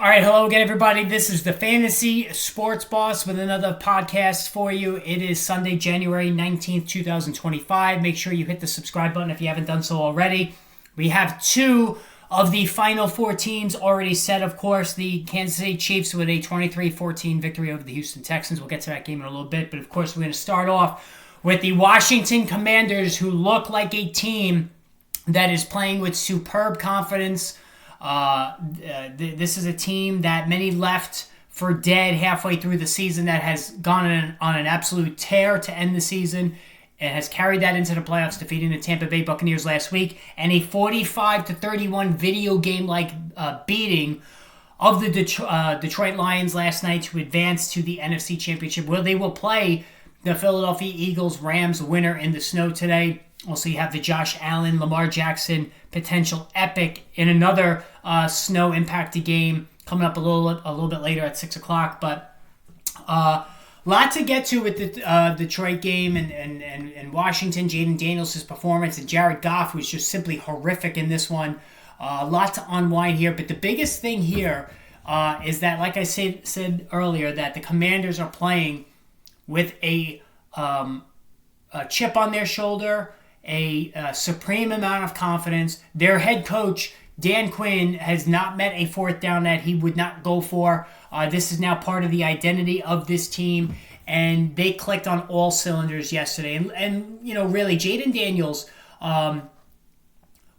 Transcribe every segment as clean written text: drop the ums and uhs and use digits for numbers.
All right, hello again, everybody. This is the Fantasy Sports Boss with another podcast for you. It is Sunday, January 19th, 2025. Make sure you hit the subscribe button if you haven't done so already. We have two of the final four teams already set, of course. The Kansas City Chiefs with a 23-14 victory over the Houston Texans. We'll get to that game in a little bit. But, of course, we're going to start off with the Washington Commanders, who look like a team that is playing with superb confidence. This is a team that many left for dead halfway through the season that has gone on an absolute tear to end the season and has carried that into the playoffs, defeating the Tampa Bay Buccaneers last week, and a 45-31 video game-like beating of the Detroit Lions last night to advance to the NFC Championship, where they will play the Philadelphia Eagles Rams winner in the snow today. Also, you have the Josh Allen, Lamar Jackson potential epic in another snow-impacted game coming up a little bit later at 6 o'clock. But lot to get to with the Detroit game and Washington. Jaden Daniels' performance, and Jared Goff was just simply horrific in this one. A lot to unwind here. But the biggest thing here is that, like I said earlier, that the Commanders are playing with a chip on their shoulder, a supreme amount of confidence. Their head coach, Dan Quinn, has not met a fourth down that he would not go for. This is now part of the identity of this team, and they clicked on all cylinders yesterday. And you know, really, Jaden Daniels,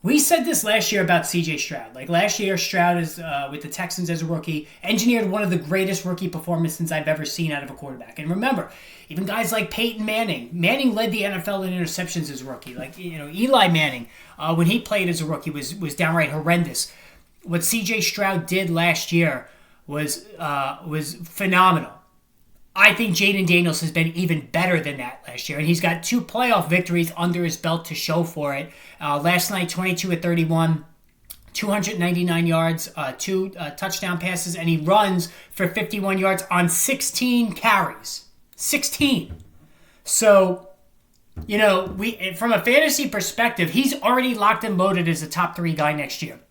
we said this last year about C.J. Stroud. Like last year, Stroud is with the Texans as a rookie, engineered one of the greatest rookie performances I've ever seen out of a quarterback. And remember, even guys like Peyton Manning led the NFL in interceptions as a rookie. Like, you know, Eli Manning, when he played as a rookie, was downright horrendous. What C.J. Stroud did last year was phenomenal. I think Jaden Daniels has been even better than that last year, and he's got two playoff victories under his belt to show for it. Last night, 22-31, 299 yards, two touchdown passes, and he runs for 51 yards on 16 carries. 16. So, you know, from a fantasy perspective, he's already locked and loaded as a top 3 guy next year.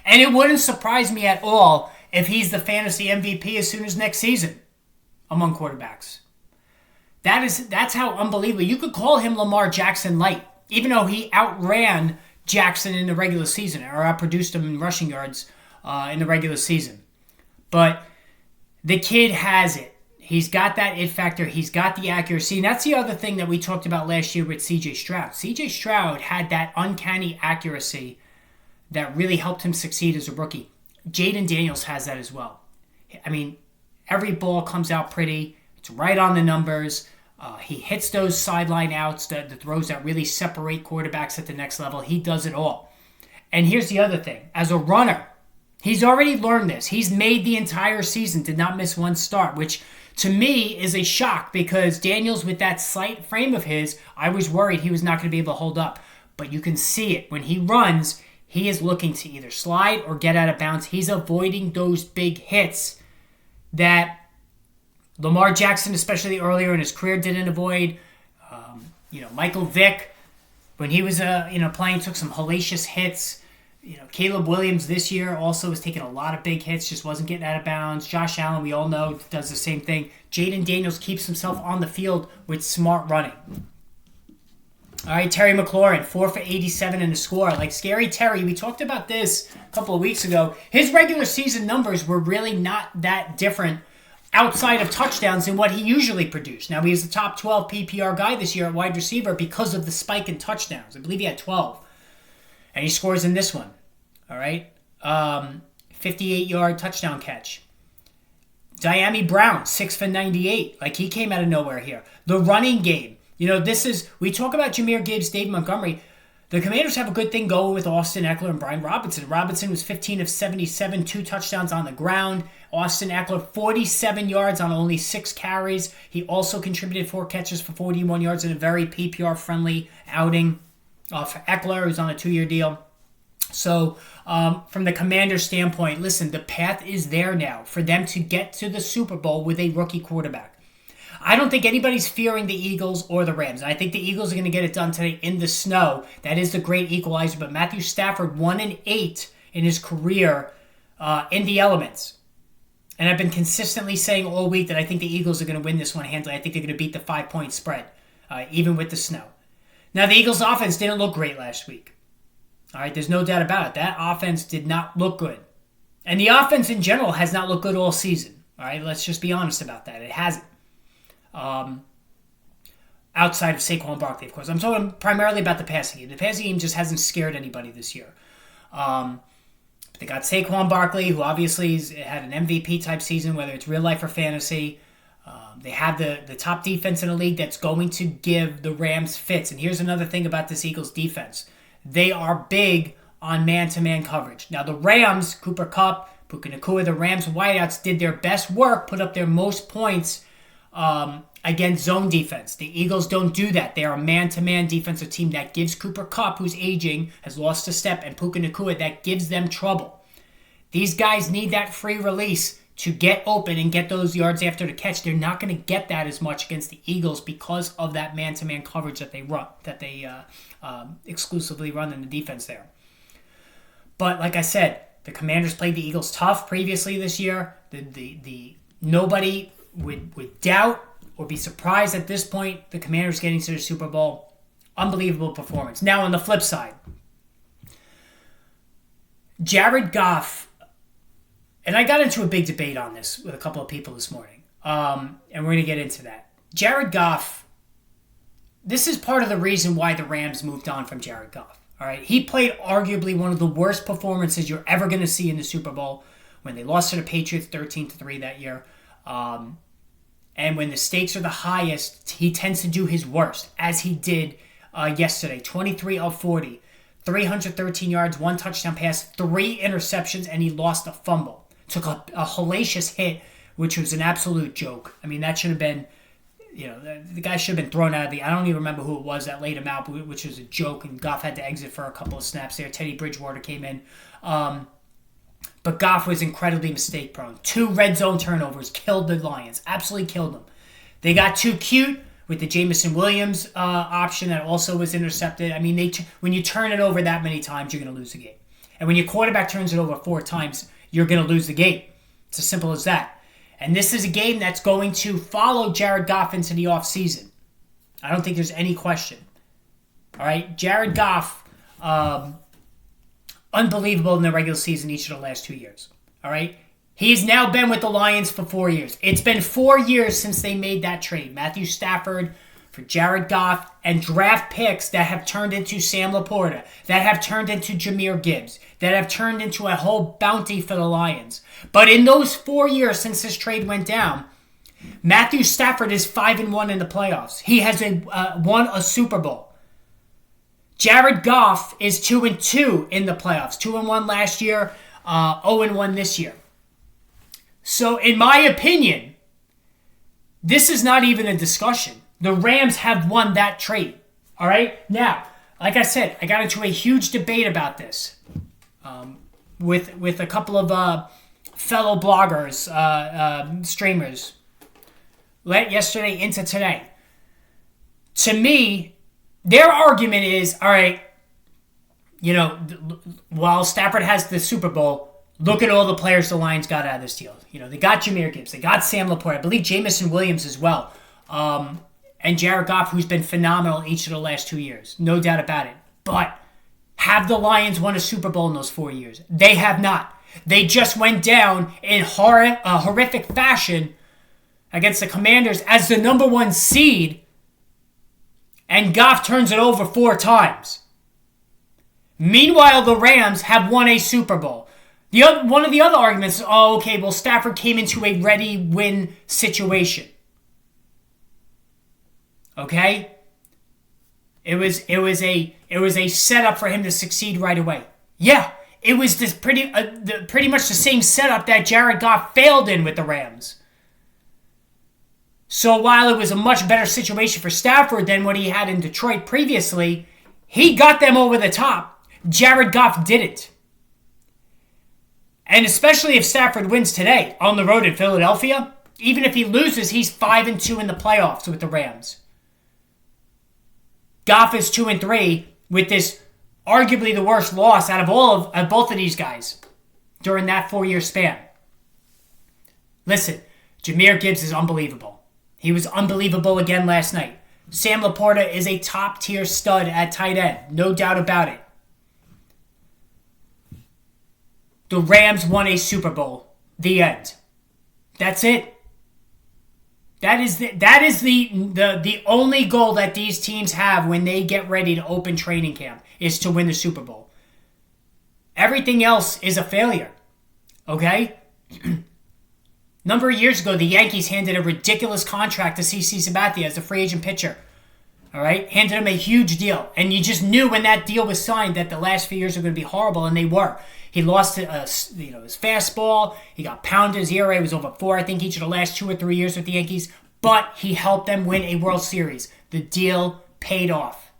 And it wouldn't surprise me at all if he's the fantasy MVP as soon as next season among quarterbacks. That's how unbelievable. You could call him Lamar Jackson light, even though he outran Jackson in the regular season, or outproduced him in rushing yards in the regular season. But the kid has it. He's got that it factor. He's got the accuracy. And that's the other thing that we talked about last year with C.J. Stroud. C.J. Stroud had that uncanny accuracy that really helped him succeed as a rookie. Jaden Daniels has that as well. I mean, every ball comes out pretty. It's right on the numbers. He hits those sideline outs, the throws that really separate quarterbacks at the next level. He does it all. And here's the other thing. As a runner, he's already learned this. He's made the entire season, did not miss one start, which to me is a shock because Daniels, with that slight frame of his, I was worried he was not going to be able to hold up. But you can see it. When he runs, he is looking to either slide or get out of bounds. He's avoiding those big hits that Lamar Jackson, especially earlier in his career, didn't avoid. Michael Vick, when he was playing, took some hellacious hits. Caleb Williams this year also was taking a lot of big hits, just wasn't getting out of bounds. Josh Allen, we all know, does the same thing. Jaden Daniels keeps himself on the field with smart running. All right, Terry McLaurin, 4 for 87 in the score. Like Scary Terry, we talked about this a couple of weeks ago. His regular season numbers were really not that different outside of touchdowns than what he usually produced. Now, he's the top 12 PPR guy this year at wide receiver because of the spike in touchdowns. I believe he had 12. And he scores in this one. All right? 58-yard touchdown catch. Diami Brown, 6 for 98. Like, he came out of nowhere here. The running game. We talk about Jahmyr Gibbs, Dave Montgomery. The Commanders have a good thing going with Austin Ekeler and Brian Robinson. Robinson was 15 of 77, 2 touchdowns on the ground. Austin Ekeler, 47 yards on only 6 carries. He also contributed 4 catches for 41 yards in a very PPR-friendly outing for Ekeler, who's on a 2-year deal. So, from the Commanders' standpoint, listen, the path is there now for them to get to the Super Bowl with a rookie quarterback. I don't think anybody's fearing the Eagles or the Rams. I think the Eagles are going to get it done today in the snow. That is the great equalizer. But Matthew Stafford, 1-8 in his career in the elements. And I've been consistently saying all week that I think the Eagles are going to win this one handily. I think they're going to beat the 5-point spread, even with the snow. Now, the Eagles' offense didn't look great last week. All right, there's no doubt about it. That offense did not look good. And the offense in general has not looked good all season. All right, let's just be honest about that. It hasn't. Outside of Saquon Barkley, of course. I'm talking primarily about the passing game. The passing game just hasn't scared anybody this year. They got Saquon Barkley, who obviously had an MVP-type season, whether it's real life or fantasy. They have the top defense in the league that's going to give the Rams fits. And here's another thing about this Eagles defense. They are big on man-to-man coverage. Now, the Rams, Cooper Kupp, Puka Nacua, the Rams wideouts did their best work, put up their most points against zone defense. The Eagles don't do that. They are a man-to-man defensive team that gives Cooper Kupp, who's aging, has lost a step, and Puka Nacua, that gives them trouble. These guys need that free release to get open and get those yards after the catch. They're not going to get that as much against the Eagles because of that man-to-man coverage that they run, that they exclusively run in the defense there. But like I said, the Commanders played the Eagles tough previously this year. The nobody would doubt or be surprised at this point the Commanders getting to the Super Bowl. Unbelievable performance. Now on the flip side, Jared Goff, and I got into a big debate on this with a couple of people this morning, and we're going to get into that. Jared Goff, this is part of the reason why the Rams moved on from Jared Goff. All right, he played arguably one of the worst performances you're ever going to see in the Super Bowl when they lost to the Patriots 13-3 that year. And when the stakes are the highest, he tends to do his worst, as he did yesterday. 23 of 40, 313 yards, 1 touchdown pass, 3 interceptions, and he lost a fumble. Took a hellacious hit, which was an absolute joke. I mean, that should have been, the guy should have been thrown out of the... I don't even remember who it was that laid him out, which was a joke, and Goff had to exit for a couple of snaps there. Teddy Bridgewater came in. But Goff was incredibly mistake-prone. 2 red zone turnovers killed the Lions. Absolutely killed them. They got too cute with the Jameson Williams option that also was intercepted. I mean, when you turn it over that many times, you're going to lose the game. And when your quarterback turns it over 4 times, you're going to lose the game. It's as simple as that. And this is a game that's going to follow Jared Goff into the offseason. I don't think there's any question. All right? Jared Goff... unbelievable in the regular season each of the last 2 years. All right? He's now been with the Lions for 4 years. It's been 4 years since they made that trade. Matthew Stafford for Jared Goff and draft picks that have turned into Sam Laporta, that have turned into Jahmyr Gibbs, that have turned into a whole bounty for the Lions. But in those 4 years since this trade went down, Matthew Stafford is 5-1 in the playoffs. He has won a Super Bowl. Jared Goff is 2-2 in the playoffs. 2-1 last year, 0-1 this year. So, in my opinion, this is not even a discussion. The Rams have won that trade. All right? Now, like I said, I got into a huge debate about this with a couple of fellow bloggers, streamers, yesterday into today. To me, their argument is, all right, while Stafford has the Super Bowl, look at all the players the Lions got out of this deal. They got Jahmyr Gibbs. They got Sam Laporta. I believe Jameson Williams as well. And Jared Goff, who's been phenomenal each of the last 2 years. No doubt about it. But have the Lions won a Super Bowl in those 4 years? They have not. They just went down in horrific fashion against the Commanders as the number 1 seed, and Goff turns it over 4 times. Meanwhile, the Rams have won a Super Bowl. One of the other arguments is, Stafford came into a ready-win situation. Okay? It was a setup for him to succeed right away. Yeah, it was this pretty much the same setup that Jared Goff failed in with the Rams. So while it was a much better situation for Stafford than what he had in Detroit previously, he got them over the top. Jared Goff didn't. And especially if Stafford wins today on the road in Philadelphia, even if he loses, he's 5-2 in the playoffs with the Rams. Goff is 2-3 with this arguably the worst loss out of both of these guys. during that 4-year span. Listen, Jahmyr Gibbs is unbelievable. He was unbelievable again last night. Sam Laporta is a top-tier stud at tight end. No doubt about it. The Rams won a Super Bowl. The end. That's it. That is the only goal that these teams have when they get ready to open training camp is to win the Super Bowl. Everything else is a failure. Okay? Number of years ago, the Yankees handed a ridiculous contract to CC Sabathia as a free agent pitcher. All right? Handed him a huge deal. And you just knew when that deal was signed that the last few years were going to be horrible, and they were. He lost his fastball. He got pounded. His ERA was over 4, I think, each of the last 2 or 3 years with the Yankees. But he helped them win a World Series. The deal paid off.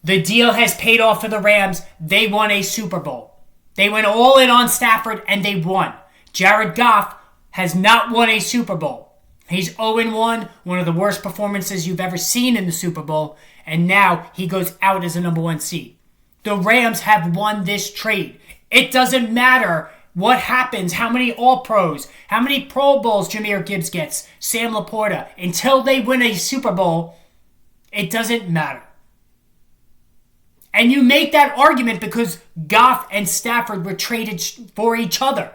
The deal has paid off for the Rams. They won a Super Bowl. They went all in on Stafford, and they won. Jared Goff has not won a Super Bowl. He's 0-1, one of the worst performances you've ever seen in the Super Bowl, and now he goes out as a number 1 seed. The Rams have won this trade. It doesn't matter what happens, how many All-Pros, how many Pro Bowls Jahmyr Gibbs gets, Sam Laporta. Until they win a Super Bowl, it doesn't matter. And you make that argument because Goff and Stafford were traded for each other.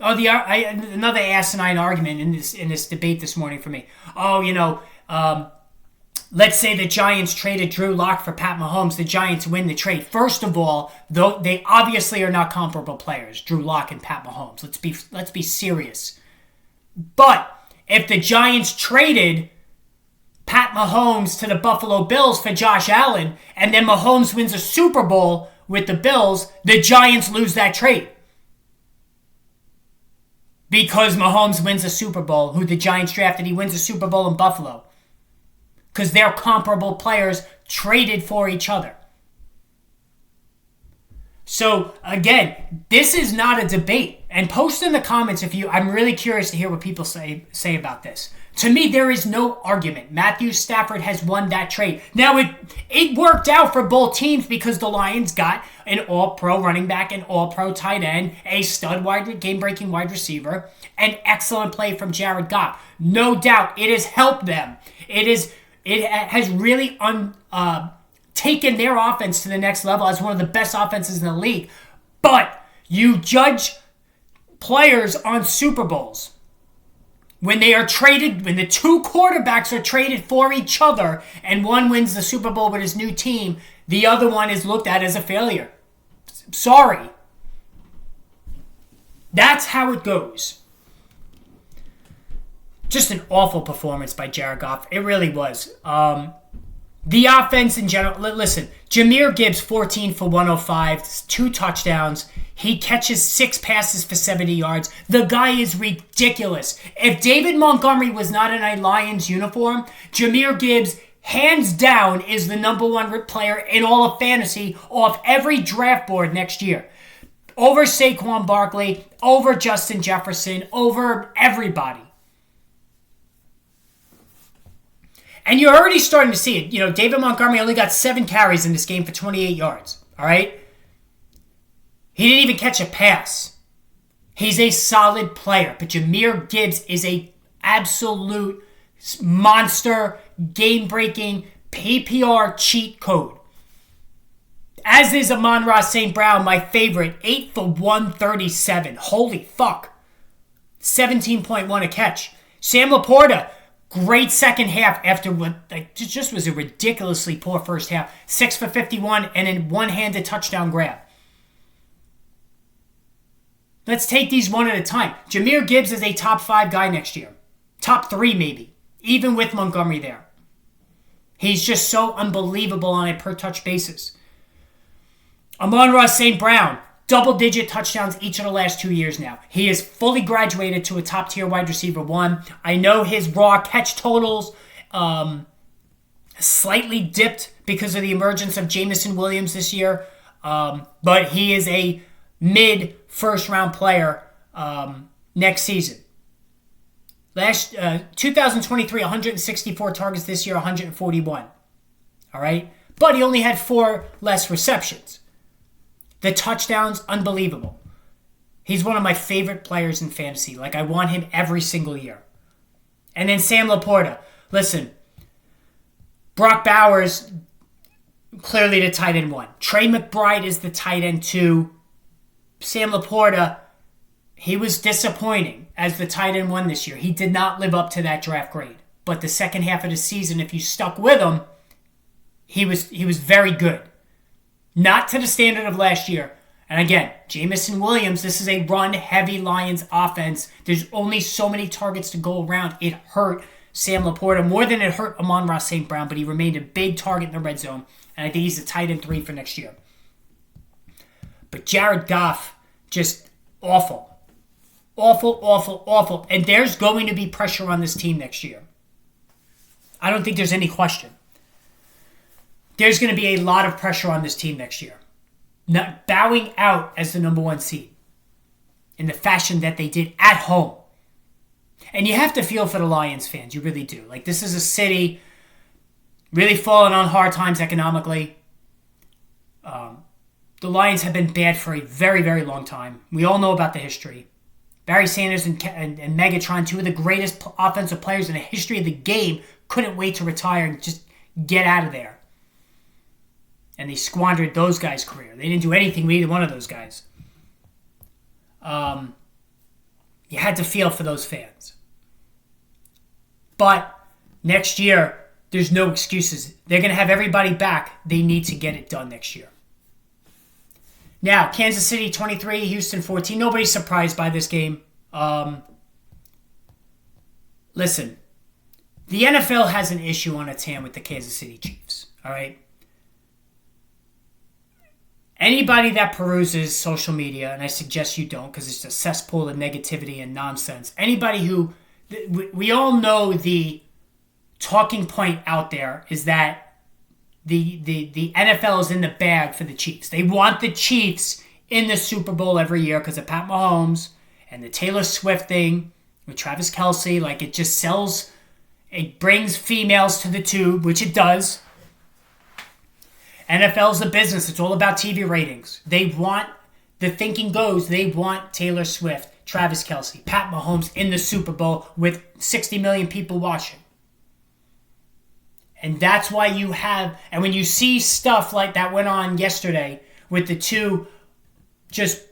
Oh, another asinine argument in this debate this morning for me. Let's say the Giants traded Drew Lock for Pat Mahomes. The Giants win the trade. First of all, though they obviously are not comparable players, Drew Lock and Pat Mahomes. Let's be serious. But if the Giants traded Pat Mahomes to the Buffalo Bills for Josh Allen, and then Mahomes wins a Super Bowl with the Bills, the Giants lose that trade. Because Mahomes wins a Super Bowl, who the Giants drafted, he wins a Super Bowl in Buffalo. Because they're comparable players traded for each other. So, again, this is not a debate. And post in the comments I'm really curious to hear what people say about this. To me, there is no argument. Matthew Stafford has won that trade. Now, it worked out for both teams because the Lions got an all-pro running back, an all-pro tight end, a stud game-breaking wide receiver, and excellent play from Jared Goff. No doubt, it has helped them. It has really taken their offense to the next level as one of the best offenses in the league. But you judge players on Super Bowls. When they are traded, when the two quarterbacks are traded for each other and one wins the Super Bowl with his new team, the other one is looked at as a failure. Sorry. That's how it goes. Just an awful performance by Jared Goff. It really was. The offense in general, listen, Jahmyr Gibbs, 14 for 105, 2 touchdowns. He catches 6 passes for 70 yards. The guy is ridiculous. If David Montgomery was not in a Lions uniform, Jahmyr Gibbs, hands down, is the number 1 player in all of fantasy off every draft board next year. Over Saquon Barkley, over Justin Jefferson, over everybody. And you're already starting to see it. David Montgomery only got 7 carries in this game for 28 yards. All right? He didn't even catch a pass. He's a solid player. But Jahmyr Gibbs is a absolute monster, game-breaking, PPR cheat code. As is Amon-Ra St. Brown, my favorite, 8 for 137. Holy fuck. 17.1 a catch. Sam Laporta, great second half after what just was a ridiculously poor first half. 6 for 51 and a one-handed touchdown grab. Let's take these one at a time. Jahmyr Gibbs is a top 5 guy next year. Top 3 maybe. Even with Montgomery there. He's just so unbelievable on a per-touch basis. Amon-Ra St. Brown, double-digit touchdowns each of the last 2 years now. He is fully graduated to a top-tier wide receiver 1. I know his raw catch totals slightly dipped because of the emergence of Jameson Williams this year. But he is a mid-first-round player next season. 2023, 164 targets this year, 141. All right? But he only had 4 less receptions. The touchdowns, unbelievable. He's one of my favorite players in fantasy. Like, I want him every single year. And then Sam Laporta. Listen, Brock Bowers, clearly the tight end 1. Trey McBride is the tight end 2. Sam Laporta, he was disappointing as the tight end 1 this year. He did not live up to that draft grade. But the second half of the season, if you stuck with him, he was very good. Not to the standard of last year. And again, Jameson Williams, this is a run-heavy Lions offense. There's only so many targets to go around. It hurt Sam Laporta more than it hurt Amon-Ra St. Brown, but he remained a big target in the red zone. And I think he's a tight end 3 for next year. But Jared Goff, just awful. Awful, awful, awful. And there's going to be pressure on this team next year. I don't think there's any question. There's going to be a lot of pressure on this team next year. Not bowing out as the number 1 seed in the fashion that they did at home. And you have to feel for the Lions fans. You really do. Like, this is a city really falling on hard times economically. The Lions have been bad for a very, very long time. We all know about the history. Barry Sanders and Megatron, 2 of the greatest offensive players in the history of the game, couldn't wait to retire and just get out of there. And they squandered those guys' career. They didn't do anything with either one of those guys. You had to feel for those fans. But next year, there's no excuses. They're going to have everybody back. They need to get it done next year. Now, Kansas City 23, Houston 14. Nobody's surprised by this game. Listen, the NFL has an issue on its hand with the Kansas City Chiefs. All right? Anybody that peruses social media, and I suggest you don't because it's a cesspool of negativity and nonsense. Anybody who, we all know the talking point out there is that the NFL is in the bag for the Chiefs. They want the Chiefs in the Super Bowl every year because of Pat Mahomes and the Taylor Swift thing with Travis Kelce. Like, it just sells, it brings females to the tube, which it does. NFL's a business. It's all about TV ratings. They want, the thinking goes, they want Taylor Swift, Travis Kelce, Pat Mahomes in the Super Bowl with 60 million people watching. And that's why you have, and when you see stuff like that went on yesterday with the 2 just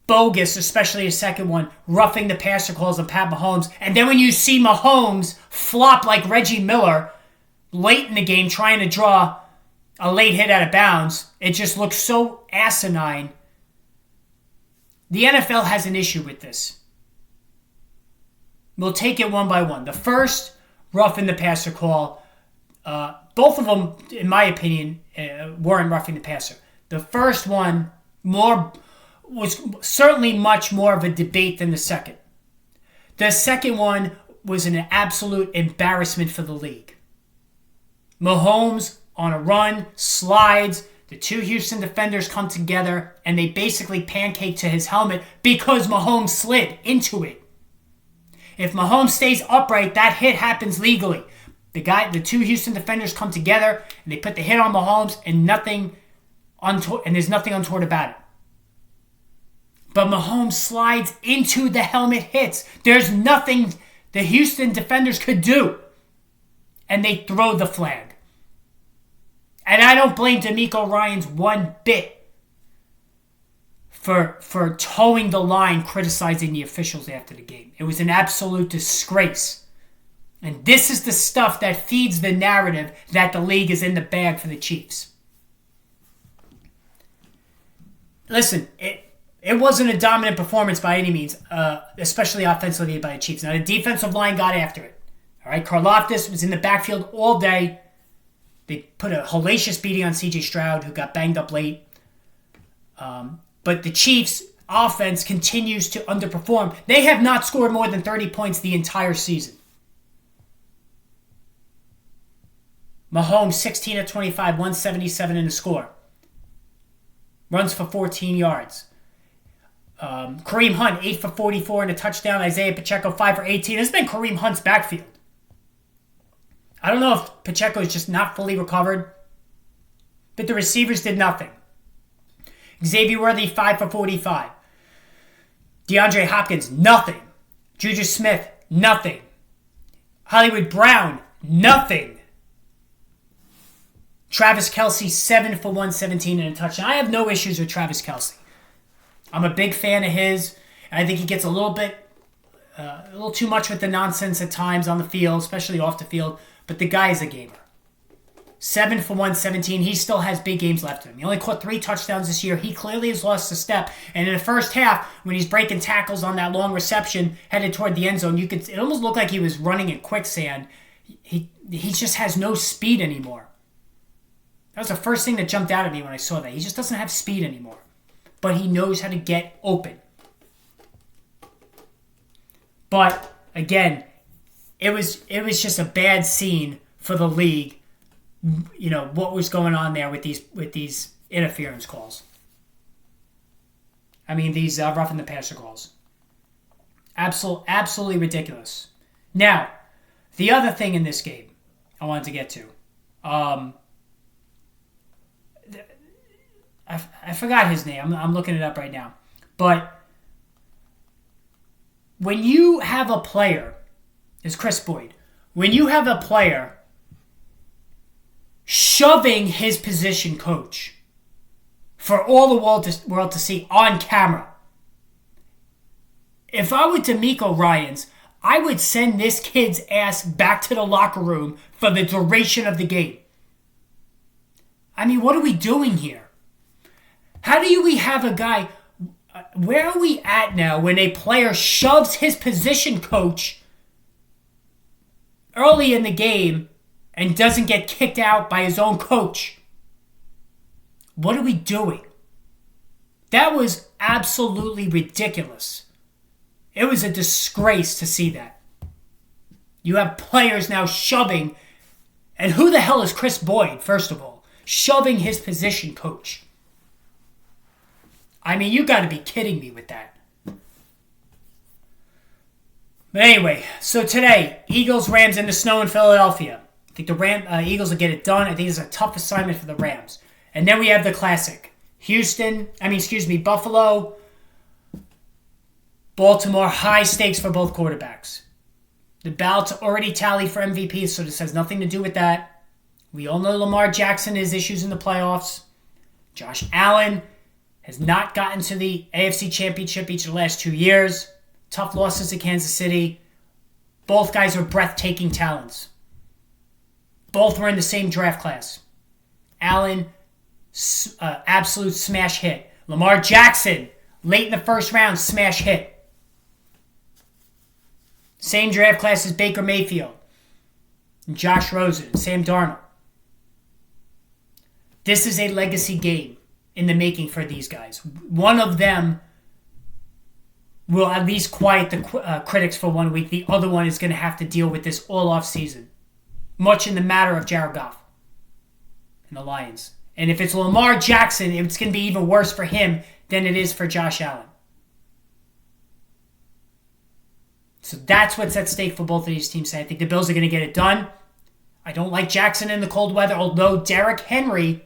bogus, especially the second one, roughing the passer calls of Pat Mahomes, and then when you see Mahomes flop like Reggie Miller late in the game trying to draw a late hit out of bounds, it just looks so asinine. The NFL has an issue with this. We'll take it one by one. The first, roughing the passer call, both of them, in my opinion, weren't roughing the passer. The first one was certainly much more of a debate than the second. The second one was an absolute embarrassment for the league. Mahomes on a run, slides, the 2 Houston defenders come together, and they basically pancake to his helmet because Mahomes slid into it. If Mahomes stays upright, that hit happens legally. The 2 Houston defenders come together, and they put the hit on Mahomes, and there's nothing untoward about it. But Mahomes slides into the helmet hits. There's nothing the Houston defenders could do. And they throw the flag. And I don't blame DeMeco Ryans one bit for towing the line, criticizing the officials after the game. It was an absolute disgrace. And this is the stuff that feeds the narrative that the league is in the bag for the Chiefs. Listen, it wasn't a dominant performance by any means, especially offensively by the Chiefs. Now, the defensive line got after it. All right, Karlaftis was in the backfield all day. They put a hellacious beating on C.J. Stroud, who got banged up late. But the Chiefs' offense continues to underperform. They have not scored more than 30 points the entire season. Mahomes, 16 of 25, 177 in the score. Runs for 14 yards. Kareem Hunt, 8 for 44 and a touchdown. Isaiah Pacheco, 5 for 18. This has been Kareem Hunt's backfield. I don't know if Pacheco is just not fully recovered, but the receivers did nothing. Xavier Worthy, 5 for 45. DeAndre Hopkins, nothing. Juju Smith, nothing. Hollywood Brown, nothing. Travis Kelce, 7 for 117 and a touchdown. I have no issues with Travis Kelce. I'm a big fan of his. I think he gets a little too much with the nonsense at times on the field, especially off the field. But the guy is a gamer. 7 for 117. He still has big games left in him. He only caught 3 touchdowns this year. He clearly has lost a step. And in the first half, when he's breaking tackles on that long reception headed toward the end zone, it almost looked like he was running in quicksand. He just has no speed anymore. That was the first thing that jumped out at me when I saw that. He just doesn't have speed anymore. But he knows how to get open. But, again, it was just a bad scene for the league. You know, what was going on there with these interference calls. I mean, these roughing the passer calls. Absolutely ridiculous. Now, the other thing in this game I wanted to get to. I forgot his name. I'm looking it up right now. But when you have a player, it's Chris Boyd. When you have a player shoving his position coach for all the world to see on camera. If I were D'Amico Ryans, I would send this kid's ass back to the locker room for the duration of the game. I mean, what are we doing here? How do we have a guy... Where are we at now when a player shoves his position coach early in the game and doesn't get kicked out by his own coach? What are we doing? That was absolutely ridiculous. It was a disgrace to see that. You have players now shoving, and who the hell is Chris Boyd, first of all, shoving his position coach? I mean, you got to be kidding me with that. But anyway, so today, Eagles-Rams in the snow in Philadelphia. I think the Eagles will get it done. I think it's a tough assignment for the Rams. And then we have the classic. Buffalo, Baltimore, high stakes for both quarterbacks. The ballots already tallied for MVP, so this has nothing to do with that. We all know Lamar Jackson has issues in the playoffs. Josh Allen has not gotten to the AFC Championship each of the last 2 years. Tough losses to Kansas City. Both guys are breathtaking talents. Both were in the same draft class. Allen, absolute smash hit. Lamar Jackson, late in the first round, smash hit. Same draft class as Baker Mayfield, and Josh Rosen, and Sam Darnold. This is a legacy game in the making for these guys. One of them will at least quiet the critics for 1 week. The other one is going to have to deal with this all off season. Much in the matter of Jared Goff and the Lions. And if it's Lamar Jackson, it's going to be even worse for him than it is for Josh Allen. So that's what's at stake for both of these teams. I think the Bills are going to get it done. I don't like Jackson in the cold weather, although Derrick Henry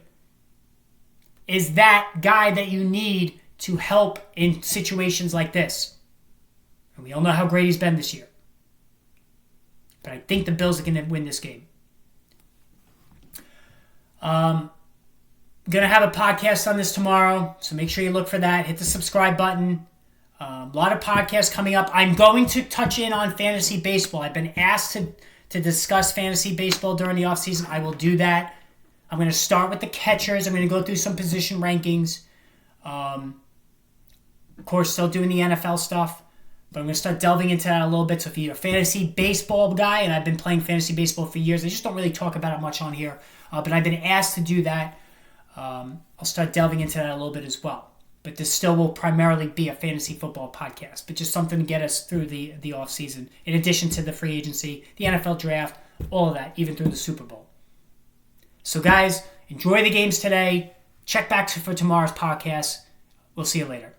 is that guy that you need to help in situations like this. And we all know how great he's been this year. But I think the Bills are going to win this game. Going to have a podcast on this tomorrow, so make sure you look for that. Hit the subscribe button. A lot of podcasts coming up. I'm going to touch in on fantasy baseball. I've been asked to discuss fantasy baseball during the offseason. I will do that. I'm going to start with the catchers. I'm going to go through some position rankings. Of course, still doing the NFL stuff. But I'm going to start delving into that a little bit. So if you're a fantasy baseball guy, and I've been playing fantasy baseball for years, I just don't really talk about it much on here. But I've been asked to do that. I'll start delving into that a little bit as well. But this still will primarily be a fantasy football podcast. But just something to get us through the offseason. In addition to the free agency, the NFL draft, all of that, even through the Super Bowl. So guys, enjoy the games today. Check back for tomorrow's podcast. We'll see you later.